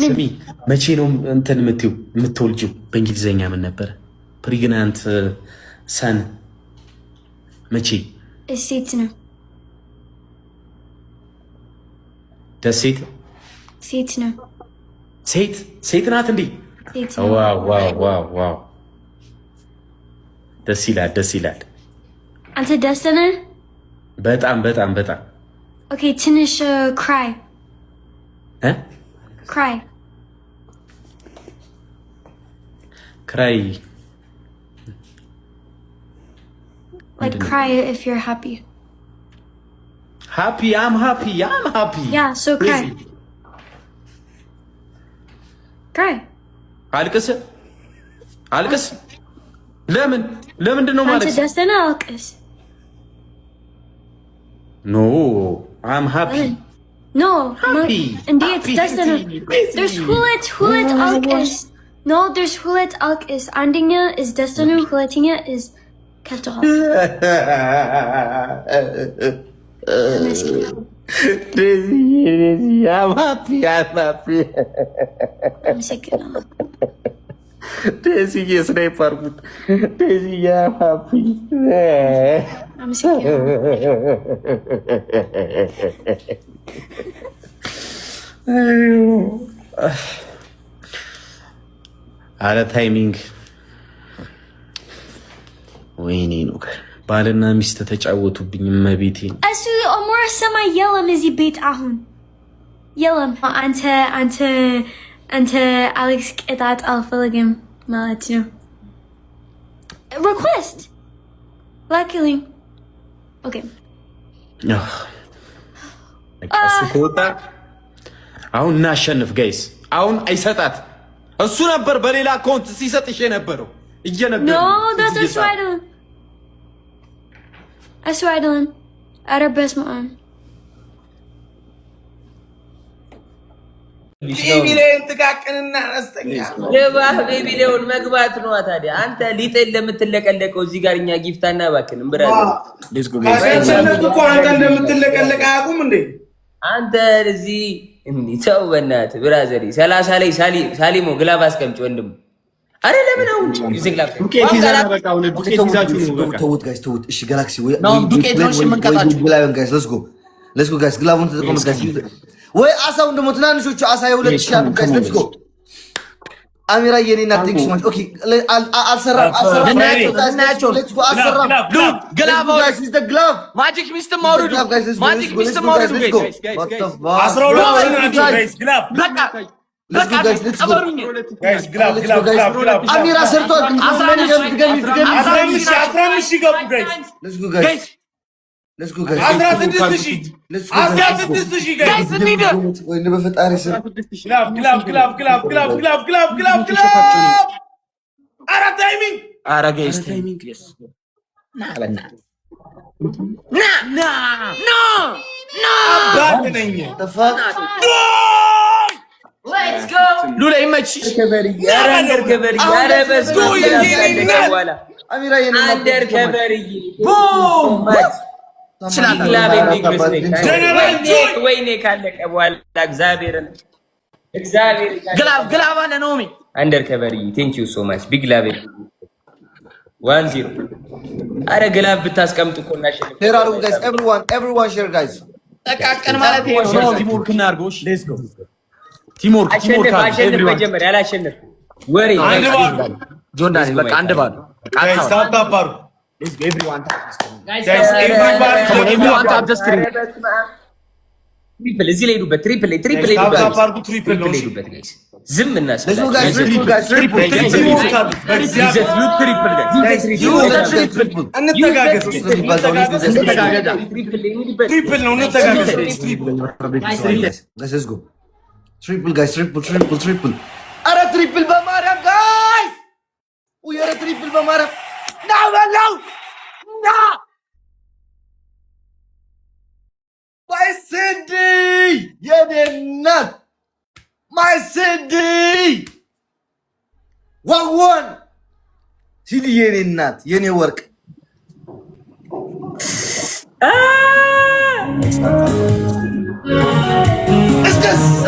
ስሚ መቼ ነው እንትን የምትወልጂው? በእንግሊዘኛ ምን ነበረ? ፕሪግናንት ሰን መቼ? ሴት ነው። ደሴት ሴት ነው። ሴት ናት እንዴ? ዋው ደስ ይላል። አንተ ደስ ነህ? በጣም ኦኬ ትንሽ ክራይ like cry if you're happy. I'm happy. Yeah, so cry. አልቅስ ለምንድን ነው ማለት? አንተ ደስ ነህ? አልቅስ። No, I'm happy. No, happy. እንዴት ደስ ነህ? There's ሁለት አልቅስ. No, there's ሁለት አልቅስ. አንደኛ is ደስ ነህ፣ ሁለተኛ is ከፍተሃል። I'm happy. አመሰግናለሁ። ደስዬ ስናይፐር ጉድ ደስዬ ሃፒ አለ ታይሚንግ። ወይኔ ነው ባልና ሚስት ተጫወቱብኝ። መቤቴ እሱ ኦሞራ ሰማይ የለም እዚህ ቤት አሁን የለም። አንተ አሌክስ ቅጣት አልፈልግም ማለት ነው። ሪኩዌስት ላኪልኝ። ኦኬ እሱ ከወጣ አሁን እናሸንፍ ጋይስ። አሁን አይሰጣት እሱ ነበር በሌላ አካውንት ሲሰጥሽ የነበረው እየነገሩ እሱ አይደለም። ኧረ በስመ አብ ቤቢሌን ጥቃቅንና አነስተኛ ቤቢሌውን መግባት ነው። ታዲያ አንተ ሊጥል ለምትለቀለቀው እዚህ ጋር እኛ ጊፍታና ባክንም ብራዘር ካሰነቱ እኮ አንተ እንደምትለቀለቅ አያውቁም እንዴ? አንተ እዚህ ተው በእናትህ ብራዘር። 30 ላይ ሳሊሞ ግላብ አስቀምጭ ወንድም። አረ ለምን አሁን እዚህ ግላብ ተውት ጋይስ ተውት። እሺ ጋላክሲ ወይ ዱቄት ነው የምንቀጣቸው። ሌትስ ጎ ጋይስ ግላቡን ተጠቀሙ ጋይስ። ወይ አሳውን ደግሞ ትናንሾቹ አሳ የሁለት ሺህ አሉ ጋይስ። ሌትስ ጎ አሚራ የኔና ቲክስ ማች ኦኬ። አልሰራም እናቸው ሌትስ ጎ አልሰራም። ግላብ ጋይስ ኢዝ ዘ ግላብ ማጂክ ሚስት ማውረዱ ማጂክ ሚስት ማውረዱ ጋይስ 12 ናቸው ጋይስ። ግላብ በቃ ጋይስ ግላብ አሚራ ሰርቷል። 15 ገቡ ጋይስ። ሌትስ ጎ ጋይስ Let's go guys. 16 guys. ወይ በፈጣሪ ስም ግላብ አረ ታይሚንግ አረ ጋይስ ታይሚንግ yes ና አባትነኝ let's go ሉላ ይመች ያረ አንደር ከበሪ ያረ በስ አሚራ የኔ አንደር ከበሪ ቦም ወይኔ ካለቀ በኋላ እግዚአብሔር ግላብ አለ ኖሚ አንደር ከበሪ ቴንክ ዩ ሶ ማች ቢግ ላቭ 1-0 አረ ግላብ ብታስቀምጡ እኮ እናሸንፍ። ሼር አድርጉ ጋይስ። ኤቭሪዋን ሼር ጋይስ። ተቃቀን ማለት ይሄ ነው። ቲምወርክ እናድርገው። ሌትስ ጎ ቲምወርክ አሸንፍ መጀመሪያ ያላሸንፍ ወሬ ጆንዳን በቃ አንድ ባሉ ጋይስ ታባሩ everyone guys everybody tap the screen. ትሪፕል እዚህ ላይ ሄዱበት። ትሪፕል ሄዱበት ጋይስ። ዝም እናስ let's go guys. triple ነው እንተጋገዝ። let's go triple guys. triple አረ ትሪፕል በማርያም ጋይስ ወይረ ትሪፕል በማርያም ና በለው ና ማይሰዲ የኔ እናት ማይሰዲ ዋዋን ሲዲ የኔ እናት የኔ ወርቅ እስከዛ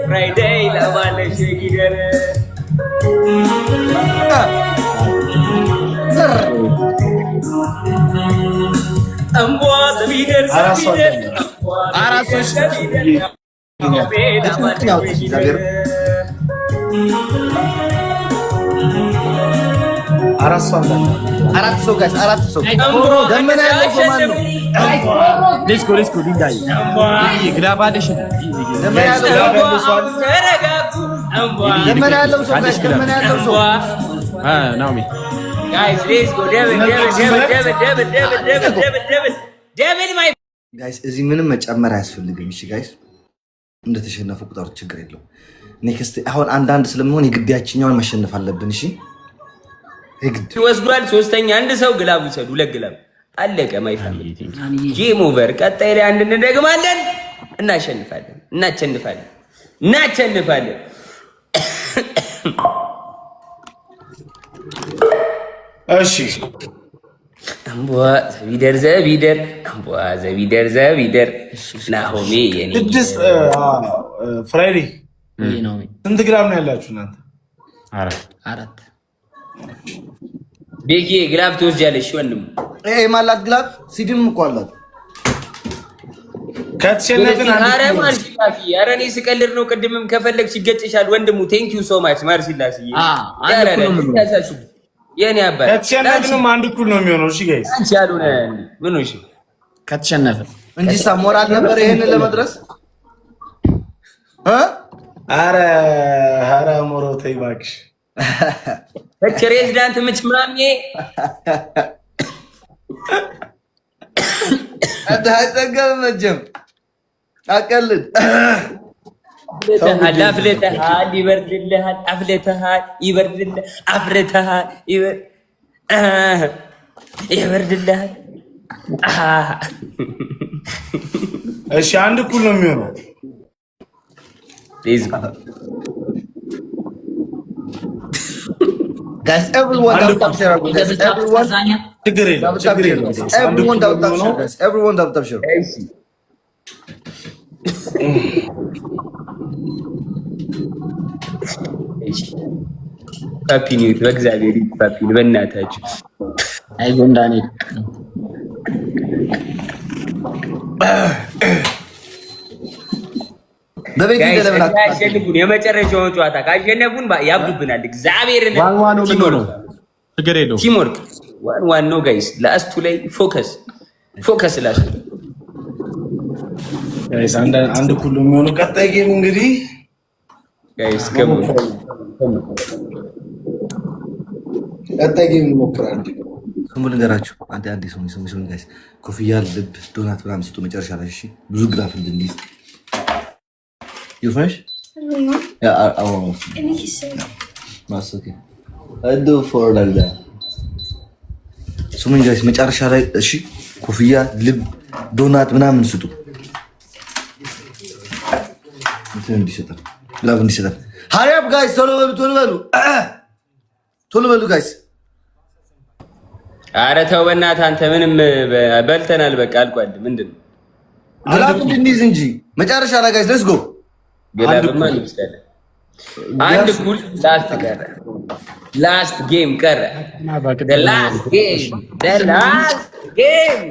ፍራይዴይ ለማለሽ ጊደር እምቧ ዘቢደር ዘቢደር አራሶች አራት ሰው ጋይስ አራት ሰው ደመና ያለው ሰው ማን ነው? ሌትስ ጎ ዲንዳይ ግላባደሽ ደመና ያለው ሰው ጋይስ ደመና ያለው ሰው ናኦሚ ጋይስ ሌትስ ጎ ደብል ማይ ጋይስ እዚህ ምንም መጨመር አያስፈልግም። እሺ ጋይስ እንደተሸነፉ ቁጥሩ ችግር የለው። ኔክስት አሁን አንዳንድ ስለሚሆን የግቢያችኛውን ማሸነፍ አለብን። እሺ እግድ ወስዷል። ሶስተኛ አንድ ሰው ግላብ ውሰዱ። ሁለት ግላብ አለቀ። ማይ ፋሚሊ ጌም ኦቨር። ቀጣይ ላይ አንድ እንደግማለን። እናሸንፋለን። እሺ አምቧ ዘቢደር ናሆሜ የኔ ስድስት ፍራይዴ ስንት ግራም ነው ያላችሁ እናንተ? አራት ቤኪ ግላብ ትወስጃለሽ ወንድም። ማላት ግላብ ሲድም እኮ አላት። ከተሸነፍን ኧረ እኔ ስቀልድ ነው። ቅድምም ከፈለግሽ ይገጭሻል ወንድሙ። ቴንክ ዩ ሶ ማች ማርሲላስ የኔ አባት። ከተሸነፍንም አንድ እኩል ነው የሚሆነው። እሺ ጋይስ አንቺ ያሉነ ምን እሺ ከተሸነፍን እንጂ ሞራል ነበር ይሄን ለመድረስ ኧረ ሞሮ ተይ እባክሽ። ፕሬዝዳንት ምችማምዬ አታጠገብ መጀም አቀልድ አፍልተሃል ይበርድልሃል። አፍርተሃል ይበርድልሃል። እሺ አንድ እኩል ነው የሚሆነው። Guys, everyone double tap share. Guys, everyone. Everyone double tap share. Guys, everyone double tap share. ሃፒ ኒው ይር በእግዚአብሔር ሃፒ ኒው በእናታችሁ አይ ጎንዳኔ የመጨረሻውን ጨዋታ ካሸነፉን ያብዱብናል። እግዚአብሔርን ቲምወርክ ዋን ነው ጋይስ። ላስቱ ላይ ፎከስ ላስቱ ጋይስ አንድ እኩል ነው የሚሆነው። ቀጣይ ጌም እንግዲህ ጋይስ ቀጣይ ጌም እንሞክራለን። ስሙ ልንገራችሁ። አንዴ ስሙ ጋይስ። ኮፍያ፣ ልብ፣ ዶናት ምናምን ስጡ መጨረሻ ላይ እሺ። ብዙ ግራፍ እንድንይዝ You finish? Yeah, I won't. I think he's sick. That's okay. I do for like that. ስሙኝ ጋይስ መጨረሻ ላይ እሺ፣ ኮፍያ፣ ልብ፣ ዶናት ምናምን ስጡ። እንትን እንዲሰጣ ላቭ እንዲሰጣ። ሀሪያብ ጋይስ ቶሎ በሉ ጋይስ። ኧረ ተው በእናትህ አንተ ምንም በልተናል። በቃ አልቋል። ምንድን ነው ግላፍ እንድንይዝ እንጂ መጨረሻ ላይ ጋይስ ሌትስ ጎ። ግላብማ እንይዛለን። አንድ እኩል ላስት ጌም ቀረ። ላስት ጌም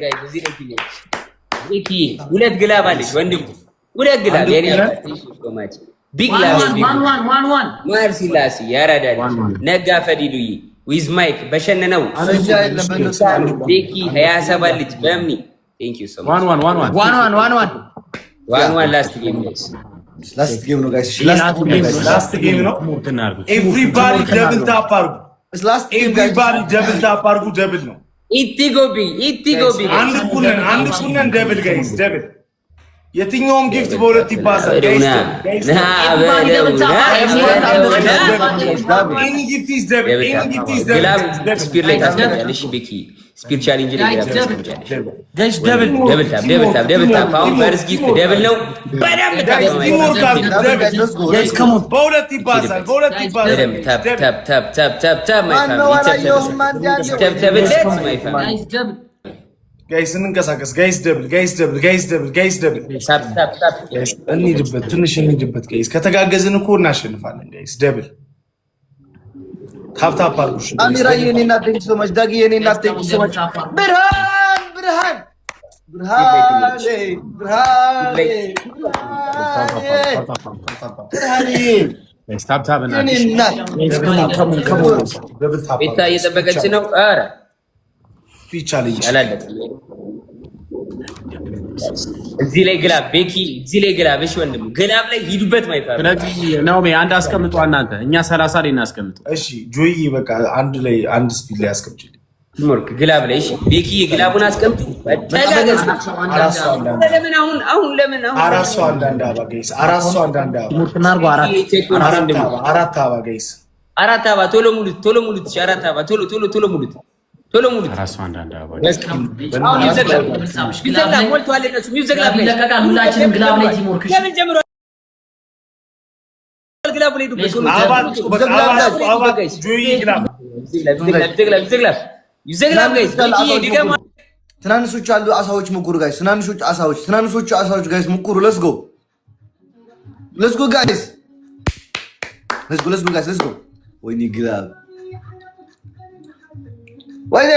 ጋይስ እዚህ ላይ ሁለት ግላብ አለች ወንድም፣ ሁለት ግላብ የኔ ማች ቢግ ላብ ማርሲላሲ ያራዳል ነጋ ፈዲዱይ ዊዝ ማይክ በሸነነው ቤኪ 27 ልጅ በእምኒ ቴንክ ዩ ሶ ማች ዋን ላስት ጌም ጋይስ ላስት ጌም ነው ጋይስ። ላስት ጌም ነው። ኤቭሪባዲ ደብል ታፕ አርጉ። ኤቭሪባዲ ደብል ታፕ አርጉ። ደብል ነው። ኢቲ ጎቢ አንድ ኩነን ደብል ጋይስ ደብል። የትኛውም ጊፍት በሁለት ይባዛል ጋይስ። ኤኒ ጊፍት ኢዝ ደብል። ስፒር ላይ ታስቀምጫለሽ ቤኪ። ስፒር ቻሌንጅ ላይ ታስቀምጫለሽ ጋይስ። ደብል ታፕ አሁን ፈርስ ጊፍት ደብል ነው። በደንብ ታፕ በሁለት ይባዛል። ጋይስ እንንቀሳቀስ ጋይስ ደብል እንሂድበት ትንሽ እንሂድበት ጋይስ ከተጋገዝን እኮ እናሸንፋለን ጋይስ ደብል ታፕ አድርጉሽ አሚራዬ እኔና ቴንክ ሶ ማች ዳጊዬ እኔና ቴንክ ሶ ማች ብርሃን ቤታ እየጠበቀች ነው። ኧረ እዚህ ላይ ግላብ ቤኪ፣ እዚህ ላይ ግላብ። እሺ ወንድም ግላብ ላይ ሂዱበት ማይፋር ነው። አንድ አስቀምጡ እናንተ፣ እኛ 30 ላይ እናስቀምጡ። እሺ ጆይ በቃ አንድ ላይ አንድ ስፒድ ላይ አስቀምጪልኝ። ሞርክ ግላብ ላይ እሺ ቤኪ ግላቡን አስቀምጡ። ተጋገዝ። ለምን አሁን ለምን አራት ሰው አንዳንድ አባ ጋይስ፣ አራት ሰው አንዳንድ አባ አራት አባ ጋይስ፣ አራት አባ ቶሎ ሙሉት። እሺ አራት አባ ቶሎ ሙሉት። ራሱ አንዳንድ አባ አሁን ይዘግላብ ሞልቷል። እነሱ ይዘግላብ ላይ ለቀቃል። ሁላችንም ግላብ ላይ ቲሞርክ እሺ ለምን ጀምሮ ግላብ ላይ ዱበት ይዘግላብ ጋይስ ዲገማ ትናንሾቹ አሉ አሳዎች ሙቁሩ ጋይስ፣ ትናንሾቹ አሳዎች ጋይስ ሙቁሩ። ሌትስ ጎ ጋይስ፣ ሌትስ ጎ ወይኔ ግላብ ወይኔ።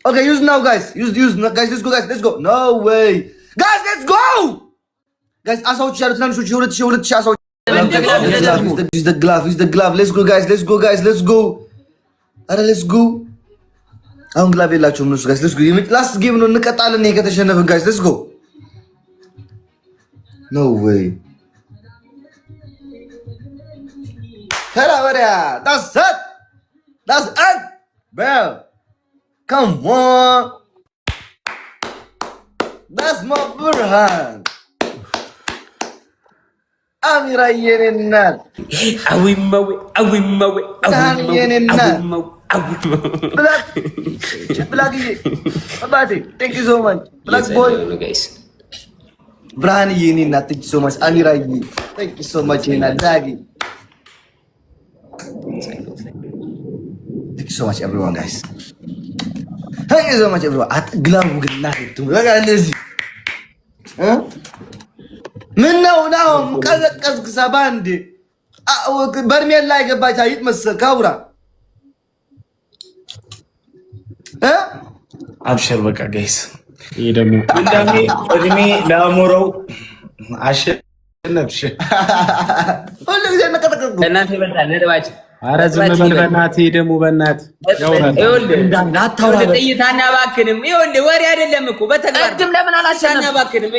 ኦኬ ዩዝ ናው ጋይስ፣ ዩዝ ጋይስ። ሌትስ ጎ ኖ ዌይ ጋይስ፣ ሌትስ ጎ ጋይስ። አሳዎች ያሉ ትናንሾቹ 2000 አሳዎች ዩዝ ዘ ግላቭ ሌትስ ጎ ጋይስ፣ ሌትስ ጎ አረ ሌትስ ጎ። አሁን ግላቭ የላቸውም እነሱ ጋይስ። ሌትስ ጎ ላስት ጌም ነው፣ እንቀጣለን ከተሸነፍን ጋይስ። ሌትስ ጎ ኖ ዌይ ከራበሪያ that's it bro, come on, that's my Burhan. አሚራ የኔናል አዊማው ብላክ አባቴ ቴንክ ዩ ሶ ማች ብላክ ቦይ ብርሃን የኔና ቴንክ ዩ ሶ ማች አሚራ ቴንክ ዩ ሶ ማች የኔና ዳጊ ቴንክ ዩ ሶ ማች ኤቭሪዋን ጋይስ ቴንክ ዩ ሶ ማች ኤቭሪዋን። አጥግላሙ ግን ናት በቃ እንደዚህ ምን ነው ቀዘቀዝክ ሰባንድ በርሜል ላይ ገባች አይጥ መሰል ካብራ አብሽር በቃ ጋይስ። ይሄ ደግሞ እንደኔ እድሜ ለአሞራው አሸነፍሽ ሁሉ ጊዜ ነቀጠቀቁ እናንተ ይበልጣል ነጥባችን። ኧረ ዝም በል በእናትህ ደግሞ በእናትህ ያውራል። ይኸውልህ ጥይት አናባክንም። ይኸውልህ ወሬ አይደለም እኮ በተግባር ለምን አላሻናባክንም